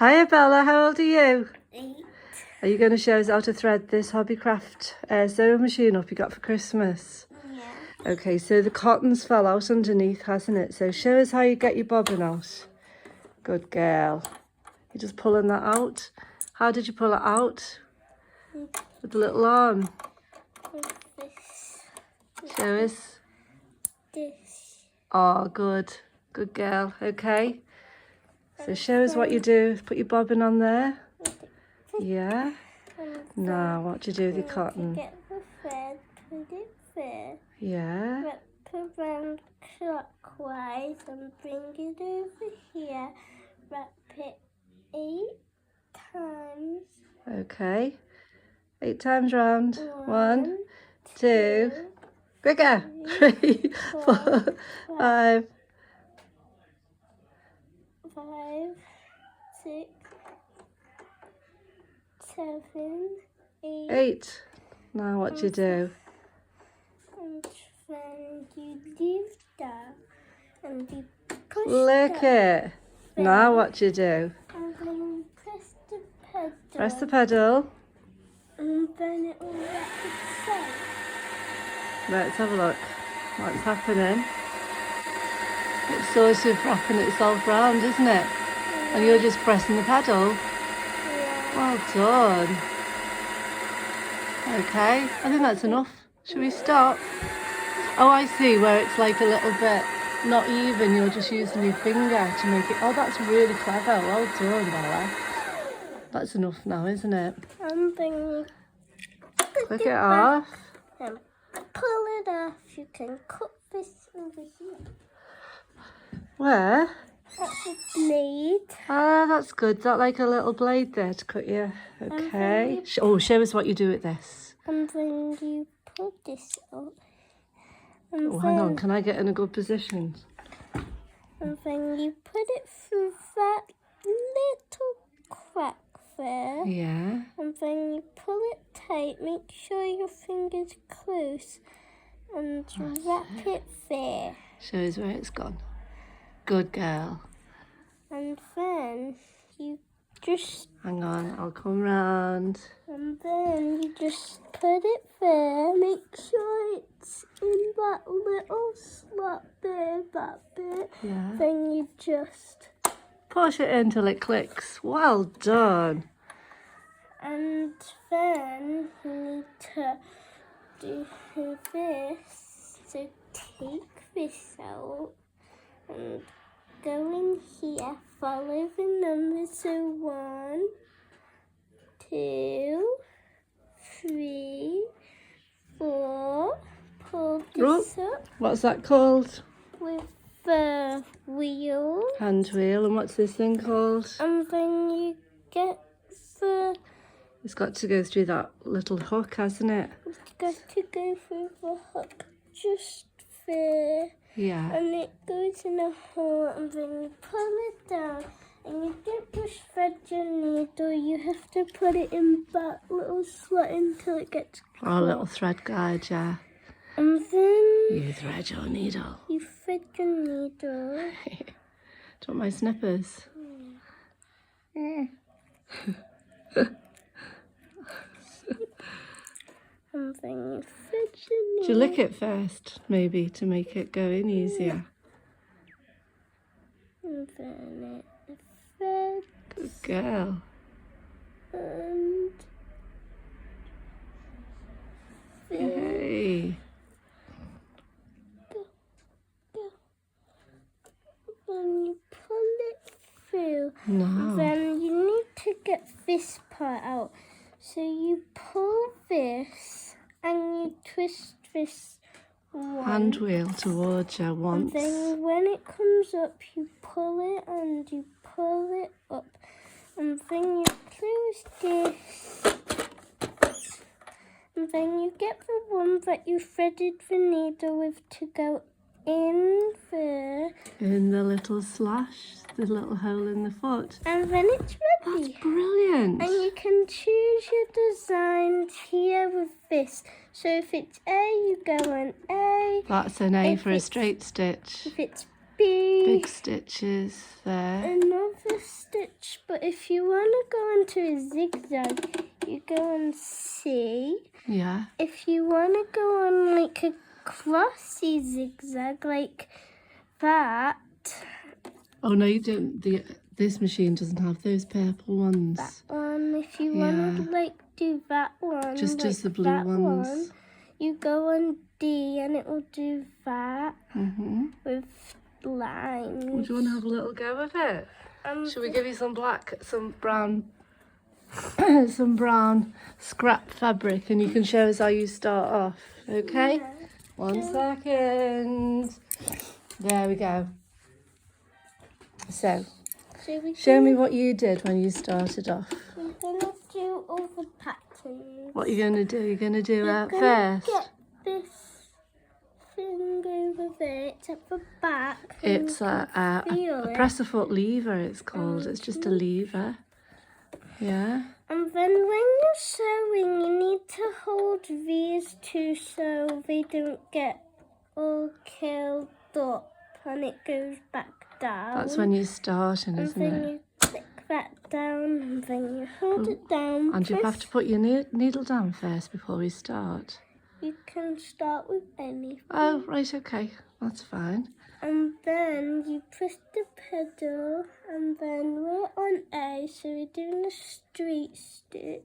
Hiya Bella, how old are you? 8. Are you going to show us how to thread this hobbycraft sewing machine up you got for Christmas? Yeah. Okay, so the cotton's fell out underneath, hasn't it? So show us how you get your bobbin out. Good girl. You're just pulling that out. How did you pull it out? With the little arm. With this. Show us. This. Oh, good. Good girl. Okay. So show us what you do. Put your bobbin on there. Yeah. Now, what do you do with your cotton? Get the thread, put it there. Yeah. Wrap around clockwise and bring it over here. Wrap it 8 times. Okay. 8 times round. 1, 2. Quicker. 3, 4, 5. 5, 6, 7, 8. 8. Now what do you do? And then you leave that and you push Lick that. it. Now what do you do? And then you press the pedal. Press the pedal. And then it will wrap itself. Let's have a look. What's happening? It's sort of wrapping itself round, isn't it? And you're just pressing the pedal. Yeah. Well done. Okay, I think that's enough. Should we stop? Oh, I see, where it's like a little bit not even. You're just using your finger to make it. Oh, that's really clever. Well done, Bella. That's enough now, isn't it? And then you Click it off. and pull it off. You can cut this over here. Where? That's a blade. Ah, that's good. Is that like a little blade there to cut you? Okay. Oh, show us what you do with this. And then you pull this up. And Oh, hang on. Can I get in a good position? And then you put it through that little crack there. Yeah. And then you pull it tight. Make sure your finger's close. And wrap it there. Show us where it's gone. Good girl. And then you just... Hang on, I'll come round. And then you just put it there. Make sure it's in that little slot there, that bit. Yeah. Then you just... Push it in till it clicks. Well done. And then you need to do this. So take this out and go in here. Follow the numbers. So 1, 2, 3, 4. Pull this up What's that called? with the wheel. Hand wheel. And what's this thing called? And then you get the... It's got to go through that little hook, hasn't it? It's got to go through the hook just there. Yeah. And it goes in a hole, and then you pull it down. And you don't just thread your needle, you have to put it in that little slot until it gets caught. Our little thread guide, yeah. And then You thread your needle. you thread your needle. Do you want my snippers? And then you thread your needle. Do you lick it first, maybe, to make it go in easier? And then it threads. Good girl. And Hey. then you pull it through. No. Then you need to get this part out. So you pull this and you twist this one. Hand wheel towards you And once. then when it comes up, you pull it and you pull it up. And then you close this. And then you get the one that you threaded the needle with to go in there. In the little slash, the little hole in the foot. And then it's ready. That's brilliant. And you can choose your designs here with this. So if it's A, you go on A. That's an A If for a it's- straight stitch. If it's big stitches there. another stitch, but if you want to go into a zigzag, you go on C. Yeah. If you want to go on like a crossy zigzag like that, Oh no, you don't. This machine doesn't have those purple ones. that one. If you want to like do that one, Just like as the blue that ones. one, you go on D and it will do that with lines. Would you want to have a little go of it? Should we give you some brown, some brown scrap fabric, and you can show us how you start off? Okay. Yeah. 1 second. There we go. So, show me what you did when you started off. We're gonna do all the patterns. What are you going to do? You're going to do We're it gonna first? get this thing over there. It's at the back. It's a feel it. press-a-foot lever, it's called. It's just a lever. Yeah. And then when you're sewing, you need to hold these two so they don't get all curled up and it goes back down. That's when you're starting, and isn't then it? you click that down and then you hold it down. And you press. have to put your needle down first before we start. You can start with anything. Oh, right, okay. That's fine. And then you press the pedal, and then we're on A, so we're doing a straight stitch.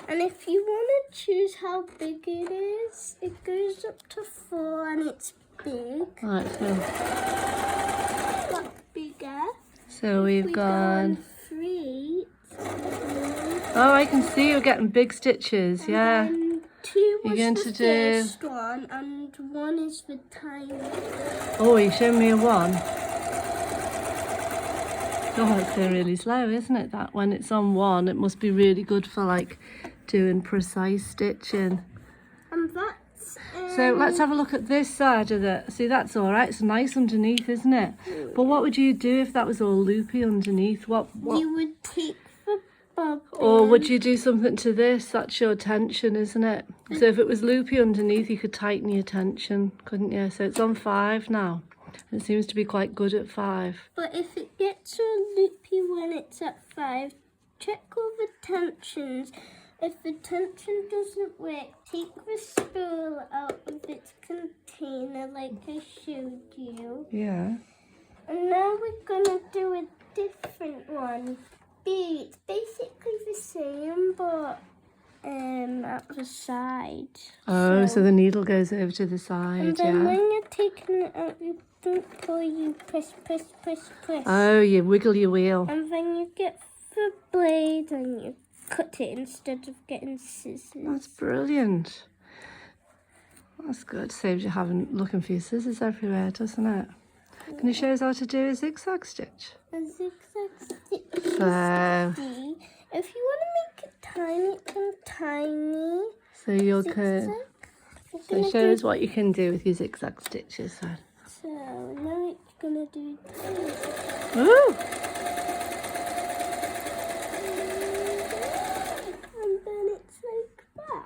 And if you want to choose how big it is, it goes up to 4 and it's big. Right, so Got bigger. we've We gone... go on 3. Oh, I can see you're getting big stitches, yeah. And 2 was You're going the to do... first one, and 1 is the tiny. Oh, you showed me a 1. Oh, it's going really slow, isn't it? That when it's on 1, it must be really good for like doing precise stitching. And that's... So let's have a look at this side of it. See, that's all right. It's nice underneath, isn't it? But what would you do if that was all loopy underneath? What? You would take the bobbin. Or would you do something to this? That's your tension, isn't it? So if it was loopy underneath, you could tighten your tension, couldn't you? So it's on 5 now. It seems to be quite good at 5. But if it gets all loopy when it's at 5, check all the tensions. If the tension doesn't work, take the spool out of its container like I showed you. Yeah. And now we're going to do a different one. B, it's basically the same, but at the side. Oh, so the needle goes over to the side, And then yeah. when you're taking it out, you don't pull, you press, press, press, press. Oh, you wiggle your wheel. And then you get the blade and you cut it instead of getting scissors. That's brilliant. That's good. Saves you looking for your scissors everywhere, doesn't it? Can you show us how to do a zigzag stitch? A zigzag stitch. So, See, if you want to make it tiny, and tiny. so you Zigzag. can. We're So gonna show do- us what you can do with your zigzag stitches then. So now it's gonna do tiny. Ooh! And then it's like that.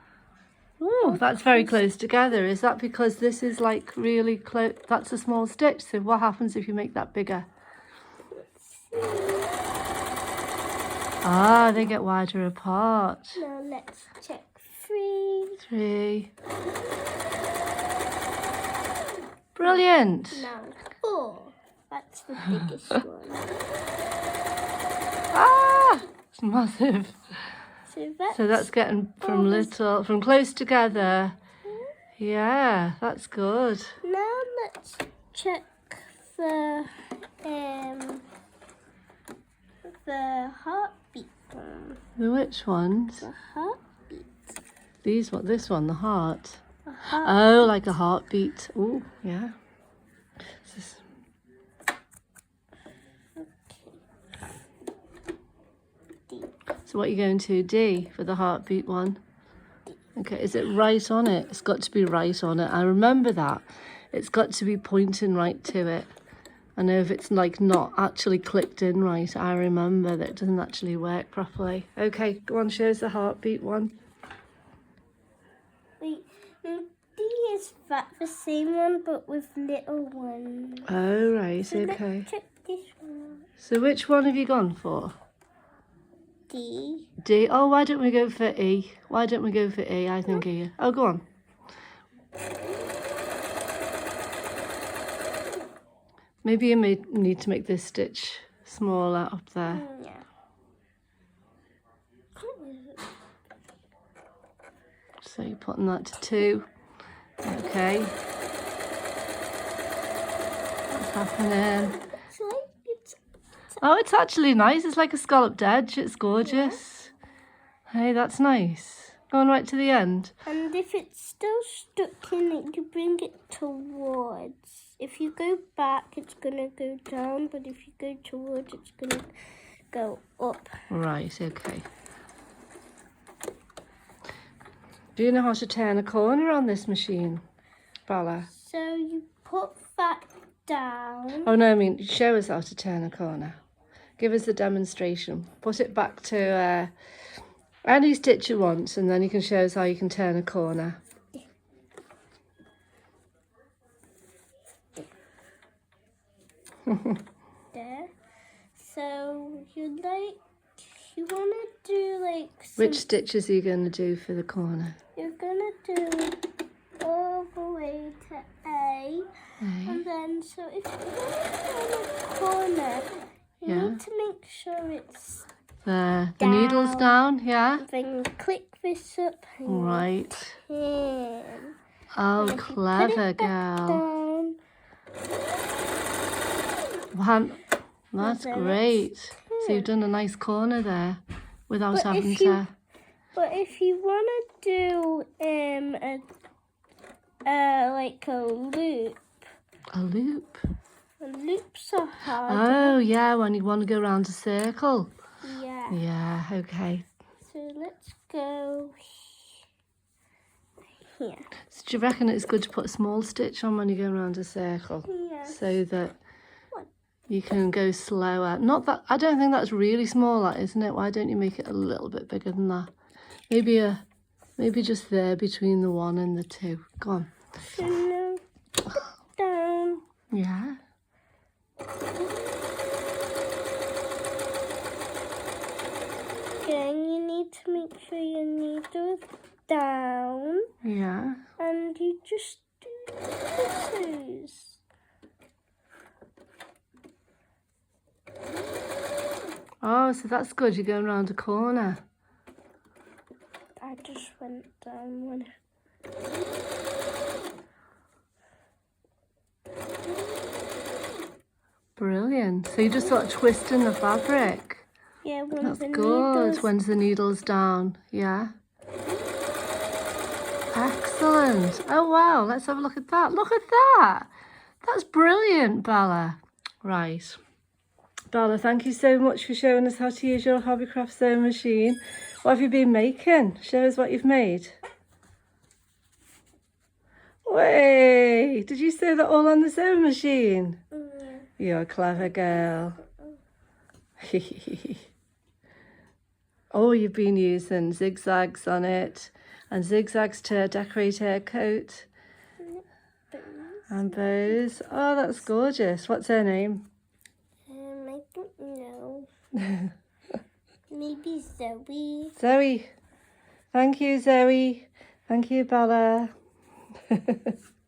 Oh, that's very close together. Is that because this is like really close? That's a small stitch. So what happens if you make that bigger? Ah, they get wider apart. Now let's check 3. 3. Brilliant. Now 4. That's the biggest one. Ah, it's massive. So That's getting from close together. Yeah, that's good. Now let's check the heartbeat one. The which ones? The heartbeat. This one, the heart. The heart. Oh, like a heartbeat. Oh, yeah. This is- D. So what are you going to D for the heartbeat one? Okay, is it right on it? It's got to be right on it. I remember that. It's got to be pointing right to it. I know if it's like not actually clicked in right, I remember that it doesn't actually work properly. Okay, go on, show us the heartbeat one. D is that the same one but with little ones. Oh, right, So okay. let's check this one. So which one have you gone for? D. D. Oh, why don't we go for E? Why don't we go for E? I think E. Oh, go on. Maybe you may need to make this stitch smaller up there. Yeah. So you're putting that to 2. Okay. What's happening? It's like Oh, it's actually nice. It's like a scalloped edge. It's gorgeous. Hey, that's nice. Going right to the end. and if it's still stuck in it, you bring it towards. If you go back, it's gonna go down, but if you go towards, it's gonna go up. Right, okay. Do you know how to turn a corner on this machine, Bella? So you put that down. Oh, no, I mean, show us how to turn a corner. Give us the demonstration. Put it back to any stitch you want, and then you can show us how you can turn a corner. There. So you wanna do like Which stitches are you going to do for the corner? you're gonna do all the way to A. And then, so if you want to turn a corner, you need to make sure it's There. The needle's down, yeah? then click this up and Right. turn. Oh, If you clever put it back girl. down, Wow, that's then great. it's So you've done a nice corner there without But having if you- to... But if you want to do like a loop, A loop. loops are hard. Oh, yeah, when you want to go around a circle. Yeah. Yeah, okay. So let's go here. So do you reckon it's good to put a small stitch on when you go around a circle? Yeah. So that What? you can go slower. Not that, I don't think that's really small, that, isn't it? Why don't you make it a little bit bigger than that? Maybe just there between the 1 and the 2. Go on. So now down. Yeah. Again, you need to make sure your needle's down, Yeah. and you just do this. Oh, so that's good. You're going around a corner. I just went down one. Brilliant. So you're just sort of twisting the fabric. Yeah, when That's the good. needle's When the needle's down. Yeah. Excellent. Oh, wow. Let's have a look at that. Look at that. That's brilliant, Bella. Right. Bella, thank you so much for showing us how to use your hobbycraft sewing machine. What have you been making? Show us what you've made. Wait, did you sew that all on the sewing machine? Yeah. You're a clever girl. Oh, you've been using zigzags on it and zigzags to decorate her coat and bows. Oh, that's gorgeous. What's her name? I don't know. Maybe Zoe. Zoe. Thank you, Zoe. Thank you, Bella.